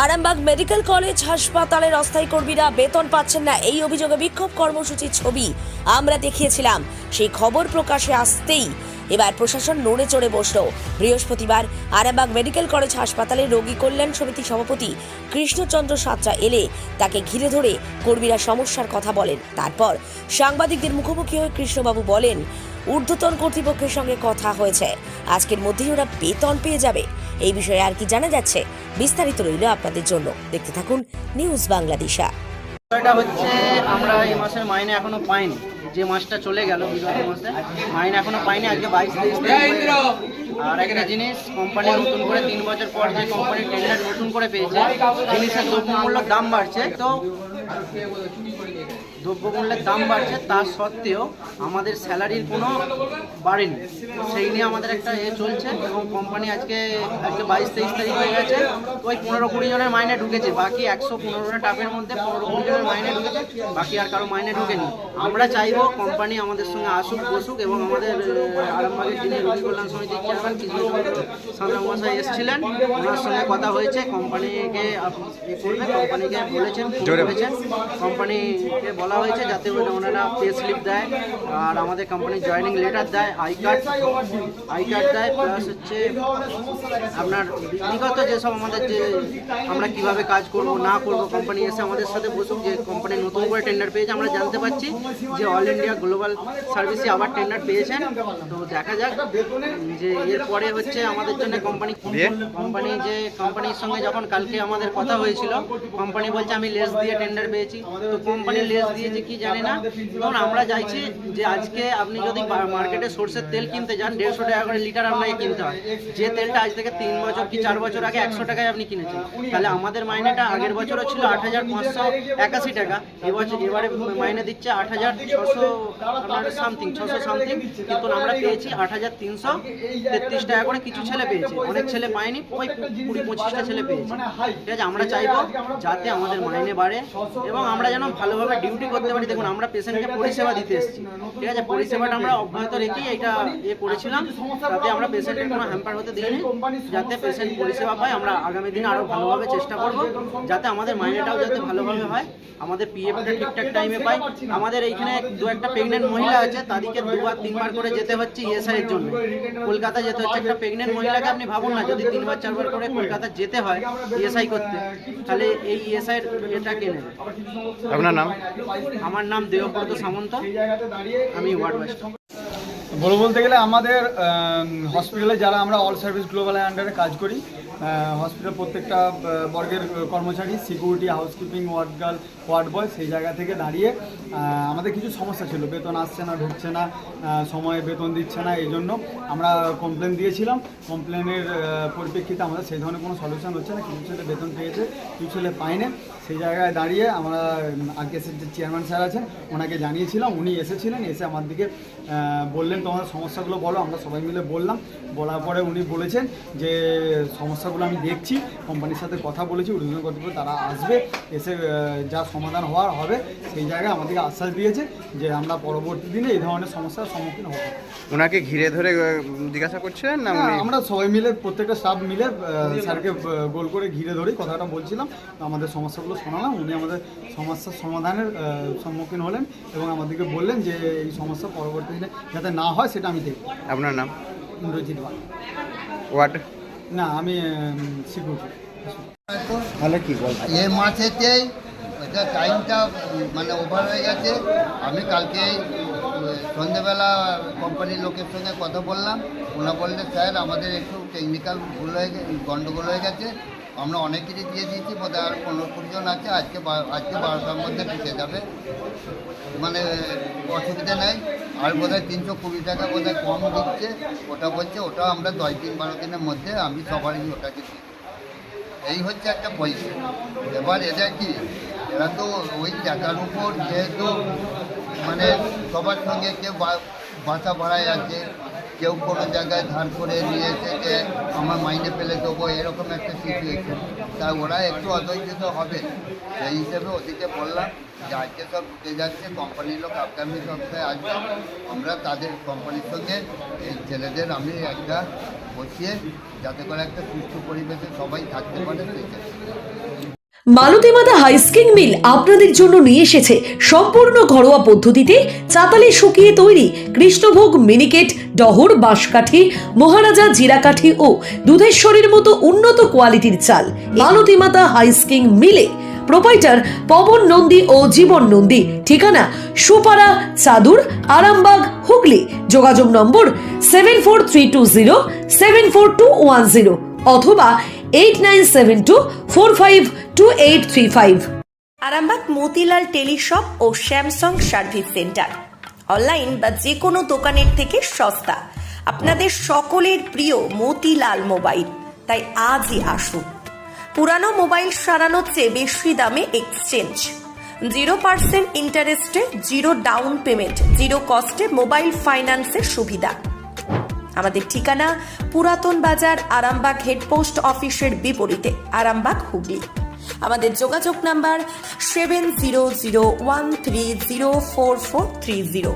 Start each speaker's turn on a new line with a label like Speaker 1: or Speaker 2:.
Speaker 1: Arambagh medical college হাসপাতালের অস্থায়ী কর্মীরা বেতন পাচ্ছেন না, এই অভিযোগে বিক্ষোভ কর্মসূচির ছবি আমরা দেখিয়েছিলাম। সেই খবর প্রকাশে আসতেই এবার প্রশাসন নড়ে চড়ে বসল। বৃহস্পতিবার আরামবাগ মেডিকেল কলেজ হাসপাতালে রোগী কল্যাণ সমিতি সভাপতি কৃষ্ণচন্দ্র সাঁতরা এলে তাকে ঘিরে ধরে কর্মীরা সমস্যার কথা বলেন। তারপর সাংবাদিকদের মুখোমুখি হয়ে কৃষ্ণবাবু বলেন, ঊর্ধ্বতন কর্তৃপক্ষের সঙ্গে কথা হয়েছে, আজকের মধ্যেই ওরা বেতন পেয়ে যাবে। এই বিষয়ে আর কি জানা যাচ্ছে, বিস্তারিত রইল আপনাদের জন্য। দেখতে থাকুন নিউজ বাংলাদেশা।
Speaker 2: এটা হচ্ছে আমরা এই মাসের মাইনে এখনো পাইনি, যে মাসটা চলে গেল বিগত মাসে মাইনে এখনো পাইনি। আজকে 22-23 তারিখ। আর একটা জিনিস, কোম্পানি নতুন করে 3 বছর পর যে কোম্পানি টেন্ডার নতুন করে পেয়েছে, জিনিসের দ্রব্যমূল্যের দাম বাড়ছে, তো দ্রব্যমূল্যের দাম বাড়ছে, তার সত্ত্বেও আমাদের স্যালারির কোনো বাড়েনি। সেই নিয়ে আমাদের একটা চলছে এবং কোম্পানি আজকে 22-23 তারিখ হয়ে গেছে, ওই 15-20 জনের মাইনে ঢুকেছে। বাকি 115 টাপের মধ্যে 15-20 জনের মাইনে ঢুকেছে, বাকি আর কারো মাইনে ঢুকেনি। আমরা চাইবো কোম্পানি আমাদের সঙ্গে আসুক, বসুক এবং আমাদের আরামবাগের যিনি রোগী কল্যাণ সমিতির চেয়ারম্যান কৃষ্ণচন্দ্র সাঁতরা মহাশয় এসেছিলেন, ওনার সঙ্গে কথা হয়েছে। কোম্পানিকে কোম্পানিকে বলেছেন, কোম্পানিকে বলা হয়েছে যাতে ওনারা পে স্লিপ দেয় আর আমাদের কোম্পানির জয়েনিং লেটার দেয়, আই কার্ড দেয়, প্লাস হচ্ছে আপনার বিগত যেসব আমাদের যে আমরা কিভাবে কাজ করব না করব, কোম্পানি এসে আমাদের সাথে বসুক। যে কোম্পানি নতুন করে টেন্ডার পেয়েছে, আমরা জানতে পারছি যে অল ইন্ডিয়া গ্লোবাল সার্ভিসে আবার টেন্ডার পেয়েছেন। তো দেখা যাক যে এরপরে হচ্ছে আমাদের জন্য কোম্পানির সঙ্গে যখন কালকে আমাদের কথা হয়েছিল, কোম্পানি বলছে আমি লেস দিয়ে টেন্ডার পেয়েছি। তো কোম্পানি লেস দিয়েছে কি জানি না। তখন আমরা চাইছি যে আজকে আপনি যদি মার্কেটে সরষের তেল কিনতে যান, 150 টাকা করে লিটার আপনাকে কিনতে হয়। যে তেলটা আজ থেকে 3 বছর কি 4 বছর আগে 100 টাকায় আপনি কিনেছেন, তাহলে আমাদের মাইনেটা আগের বছরও ছিল 8,581 টাকা, এবারে মাইনে দিচ্ছে 8,600 সামথিং, কিন্তু আমরা পেয়েছি 8,333 টাকা করে। কিছু ছেলে পেয়েছে, অনেক ছেলে পায়নি, ওই 20-25টা ছেলে পেয়েছে। ঠিক আছে, আমরা চাইবো যাতে আমাদের মাইনে বাড়ে এবং আমরা যেন ভালোভাবে ডিউটি করতে পারি। দেখুন, আমরা পেশেন্টকে পরিষেবা দিতে এসেছি, ঠিক আছে, পরিষেবাটা আমরা অব্যাহত রেখেই এটা করেছিলাম, যাতে আমরা পেশেন্টের কোনো হ্যাম্পার হতে দিইনি, যাতে পেশেন্ট পরিষেবা পায়। আমরা আগামী দিনে আরও ভালোভাবে চেষ্টা করব যাতে আমাদের মাইনেটাও যাতে ভালোভাবে হয়, আমাদের পিএফটা ঠিকঠাক টাইমে পাই। আমাদের এইখানে 2-একটা প্রেগনেন্ট মহিলা আছে, তাদেরকে 2-3 করে যেতে হচ্ছে ইএসআই এর জন্য, কলকাতা যেতে হচ্ছে। একটা প্রেগনেন্ট মহিলাকে আপনি ভাবুন না, যদি 3-4 করে কলকাতা যেতে হয় ইএসআই করতে, তাহলে এই ইএসআই এটা কে নেবে?
Speaker 3: আপনার নাম?
Speaker 2: আমার নাম দেবব্রত সামন্ত, আমি ওয়ার্ড মাস্টার।
Speaker 4: বলতে গেলে আমাদের হসপিটালে যারা আমরা অল সার্ভিস গ্লোবালের আন্ডারে কাজ করি, হসপিটাল প্রত্যেকটা বর্গের কর্মচারী, security, housekeeping, ward girl, ward boy, সেই জায়গা থেকে দাঁড়িয়ে আমাদের কিছু সমস্যা ছিল। বেতন আসছে না, ঢুকছে না, সময়ে বেতন দিচ্ছে না। এই জন্য আমরা কমপ্লেন দিয়েছিলাম। কমপ্লেনের পরিপ্রেক্ষিতে আমাদের সেই ধরনের কোনো সলিউশন হচ্ছে না। কিছু ছেলে বেতন পেয়েছে, কিছু ছেলে পায়নি। সেই জায়গায় দাঁড়িয়ে আমরা আরকেএসের যে চেয়ারম্যান স্যার আছেন, ওনাকে জানিয়েছিলাম। উনি এসেছিলেন, এসে আমার দিকে বললেন তোমাদের সমস্যাগুলো বলো। আমরা সবাই মিলে বললাম, বলার পরে উনি বলেছেন যে সমস্যাগুলো আমি দেখছি, কোম্পানির সাথে কথা বলেছি, ঊর্ধ্বতন কর্তৃপক্ষ তারা আসবে, এসে যা সমাধান হওয়ার হবে। সেই জায়গায় আমাদেরকে আশ্বাস দিয়েছে যে আমরা পরবর্তী দিনে এই ধরনের সমস্যার সম্মুখীন হব।
Speaker 3: ওনাকে ঘিরে ধরে জিজ্ঞাসা করছিলেন না?
Speaker 4: আমরা সবাই মিলে, প্রত্যেকটা স্টাফ মিলে স্যারকে গোল করে ঘিরে ধরেই কথাটা বলছিলাম, আমাদের সমস্যাগুলো শোনালাম। উনি আমাদের সমস্যার সমাধানের সম্মুখীন হলেন এবং আমাদেরকে বললেন যে এই সমস্যা পরবর্তী দিনে যাতে না হয় সেটা আমি দেখব।
Speaker 3: আপনার নাম?
Speaker 4: ইন্দ্রজিৎ পাল।
Speaker 3: ওয়ার্ড?
Speaker 4: না, আমি সিকিউরিটি।
Speaker 3: তাহলে কি বল,
Speaker 5: এই মাসেতেই এটা টাইমটা মানে ওভার হয়ে গেছে। আমি কালকে সন্ধ্যেবেলা কোম্পানির লোকের সঙ্গে কথা বললাম। ওনা বললে স্যার আমাদের একটু টেকনিক্যাল ভুল হয়ে গন্ডগোল হয়ে গেছে, আমরা অনেক কিছু দিয়ে দিয়েছি, বোধহয় আর 15-20 জন আছে, আজকে 12টার মধ্যে ঢুকে যাবে, মানে অসুবিধা নেই। আর বোধহয় 320 টাকা বোধহয় কম দিচ্ছে, ওটা বলছে ওটা আমরা 10-12 দিনের মধ্যে আমি সবারই ওটাকে দিই। এই হচ্ছে একটা পয়সা। এবার এটা কি, এরা তো ওই টাকার উপর যেহেতু মানে সবার সঙ্গে কেউ বাসা ভাড়ায় আছে, কেউ কোনো জায়গায় ধার করে নিয়ে এসে আমার মাইনে ফেলে দেবো, এরকম একটা সিচুয়েশন। তাই ওরা একটু অধৈর্য হবে। সেই হিসেবে ওদিকে বললাম যে আজকে সব ঢুকে যাচ্ছে, কোম্পানির লোক আগামী সপ্তাহে আসবে, আমরা তাদের কোম্পানির সঙ্গে এই ছেলেদের আমি একটা বসিয়ে যাতে করে একটা সুস্থ পরিবেশে সবাই থাকতে পারে সেই চেষ্টা।
Speaker 1: মালতীমাতা হাইস্কিং মিল আপনাদের জন্য নিয়ে এসেছে সম্পূর্ণ ঘরোয়া পদ্ধতিতে চাতালে শুকিয়ে তৈরি কৃষ্ণভোগ মিনিকেট, ডহর, বাঁশকাঠি, মহারাজা জিরাকাঠি ও দুধেশ্বরীর মতো উন্নত কোয়ালিটির চাল। মালতীমাতা হাইস্কিং মিলে প্রোপাইটার পবন নন্দী ও জীবন নন্দী। ঠিকানা সুপারা, চাদুর, আরামবাগ, হুগলি। যোগাযোগ নম্বর 7432074210 অথবা 8972452835। আরামবাগ মতিলাল টেলিশপ ও স্যামসাং সার্ভিস সেন্টার অনলাইন বা যে কোনো দোকানের থেকে সস্তা। আপনাদের সকলের প্রিয় মতিলাল মোবাইল, তাই আজই আসুন। পুরানো মোবাইল সারানোর চেয়ে বেশি দামে এক্সচেঞ্জ, 0% ইন্টারেস্টে, 0 ডাউন পেমেন্ট, 0 কস্টে মোবাইল ফাইন্যান্সের সুবিধা। আমাদের ঠিকানা পুরাতন বাজার, আরামবাগ হেডপোস্ট অফিসের বিপরীতে, আরামবাগ, হুগলি। আমাদের যোগাযোগ নাম্বার 7001304430।